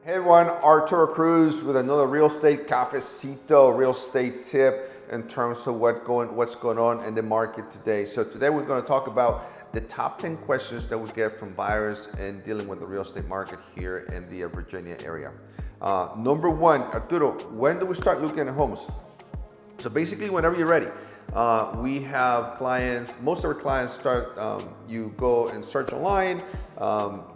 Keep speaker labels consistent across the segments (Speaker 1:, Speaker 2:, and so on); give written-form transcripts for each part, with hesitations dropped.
Speaker 1: Hey everyone, Arturo Cruz with another real estate cafecito, real estate tip in terms of what's going on in the market today. So today we're going to talk about the top 10 questions that we get from buyers and dealing with the real estate market here in the Virginia area. Number one, Arturo, when do we start looking at homes? So basically, whenever you're ready. We have clients, most of our clients start, you go and search online,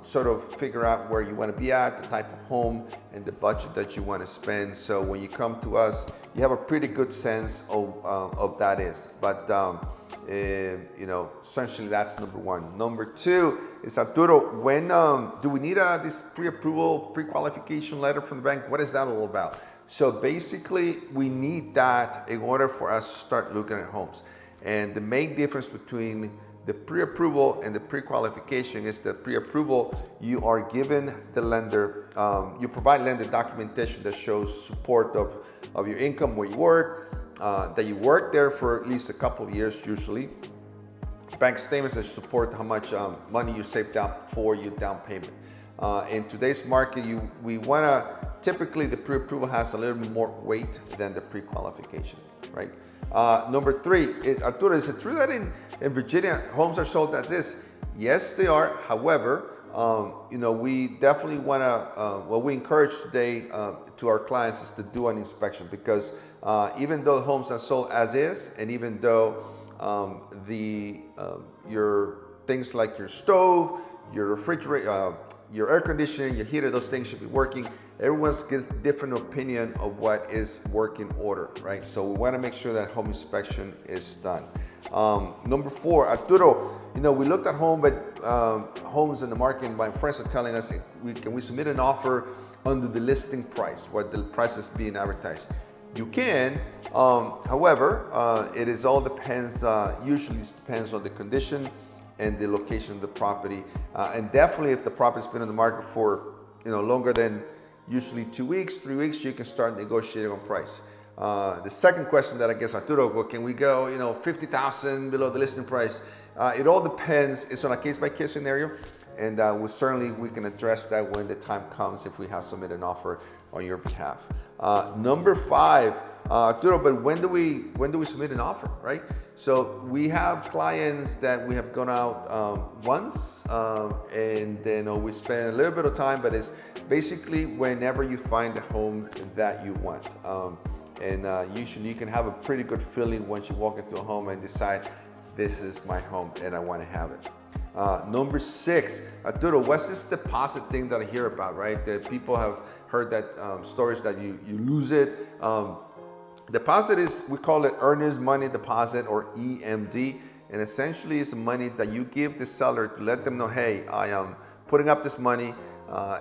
Speaker 1: sort of figure out where you want to be at, the type of home and the budget that you want to spend. So when you come to us, you have a pretty good sense of that is. But essentially that's number one. Number two is, Arturo, when do we need this pre-approval, pre-qualification letter from the bank? What is that all about? So basically, we need that in order for us to start looking at homes. And the main difference between the pre-approval and the pre-qualification is that pre-approval, you are given the lender, you provide lender documentation that shows support of your income, where you work, that you work there for at least a couple of years usually. Bank statements that support how much money you saved up for your down payment. In today's market, we want to, typically the pre-approval has a little bit more weight than the pre-qualification, right? Number three, Arturo, is it true that in Virginia homes are sold as is? Yes, they are. However, we definitely want to, what we encourage today to our clients is to do an inspection, because even though homes are sold as is, and even though your things like your stove, your refrigerator, your air conditioning, your heater, those things should be working. Everyone's got a different opinion of what is working order, right? So we want to make sure that home inspection is done. Number four, Arturo, we looked at homes in the market, and my friends are telling us, can we submit an offer under the listing price, what the price is being advertised? You can, however, it all depends, usually depends on the condition and the location of the property. And definitely if the property's been on the market for longer than usually 2 weeks, 3 weeks, you can start negotiating on price. The second question that I guess, Arturo, well, can we go 50,000 below the listing price? It all depends. It's on a case-by-case scenario, and we can address that when the time comes if we have submitted an offer on your behalf. Number five, Arturo, but when do we submit an offer, right? So we have clients that we have gone out once, and then we spend a little bit of time, but it's basically whenever you find the home that you want. Usually you can have a pretty good feeling once you walk into a home and decide, this is my home and I want to have it. Number six, Arturo, what's this deposit thing that I hear about, right? That people have heard that stories that you lose it. Deposit is, we call it earnest money deposit, or EMD, and essentially it's money that you give the seller to let them know, hey, I am putting up this money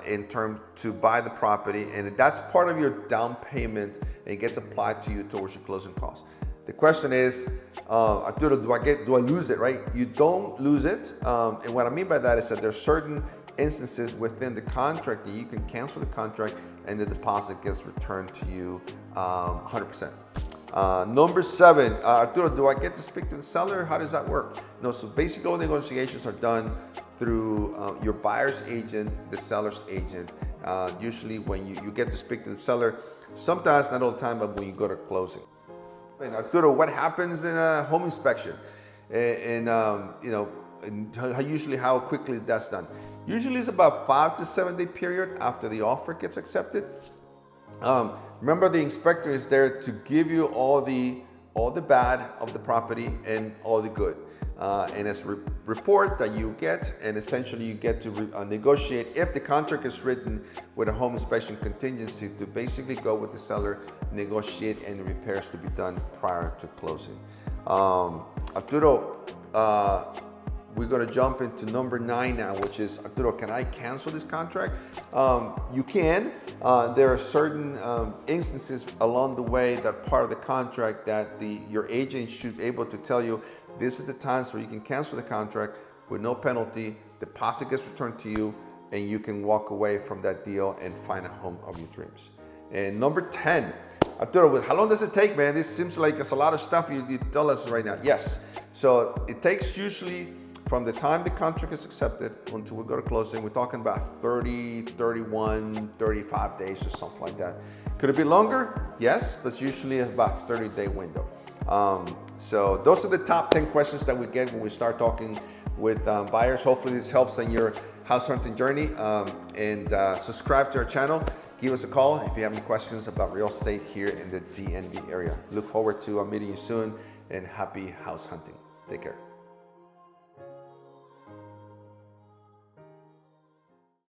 Speaker 1: in terms to buy the property, and that's part of your down payment, and it gets applied to you towards your closing costs. The question is, Arturo, do I lose it, right? You don't lose it, and what I mean by that is that there's certain instances within the contract that you can cancel the contract and the deposit gets returned to you 100%. Number seven, Arturo, do I get to speak to the seller? How does that work? No, so basically all negotiations are done through your buyer's agent, the seller's agent. Usually when you get to speak to the seller, sometimes, not all the time, but when you go to closing. And Arturo, what happens in a home inspection? And usually how quickly that's done? Usually it's about 5 to 7 day period after the offer gets accepted. Remember, the inspector is there to give you all the bad of the property and all the good. And it's a report that you get, and essentially you get to negotiate, if the contract is written with a home inspection contingency, to basically go with the seller, negotiate any repairs to be done prior to closing. Arturo, we're going to jump into number 9 now, which is, Arturo, can I cancel this contract? You can. There are certain instances along the way that part of the contract that your agent should be able to tell you, this is the times where you can cancel the contract with no penalty, deposit gets returned to you, and you can walk away from that deal and find a home of your dreams. And number 10, Arturo, how long does it take, man? This seems like it's a lot of stuff you tell us right now. Yes. So it takes usually from the time the contract is accepted until we go to closing, we're talking about 30, 31, 35 days or something like that. Could it be longer? Yes, but it's usually about 30-day window. So those are the top 10 questions that we get when we start talking with buyers. Hopefully this helps in your house hunting journey, and subscribe to our channel. Give us a call if you have any questions about real estate here in the DMV area. Look forward to meeting you soon, and happy house hunting. Take care.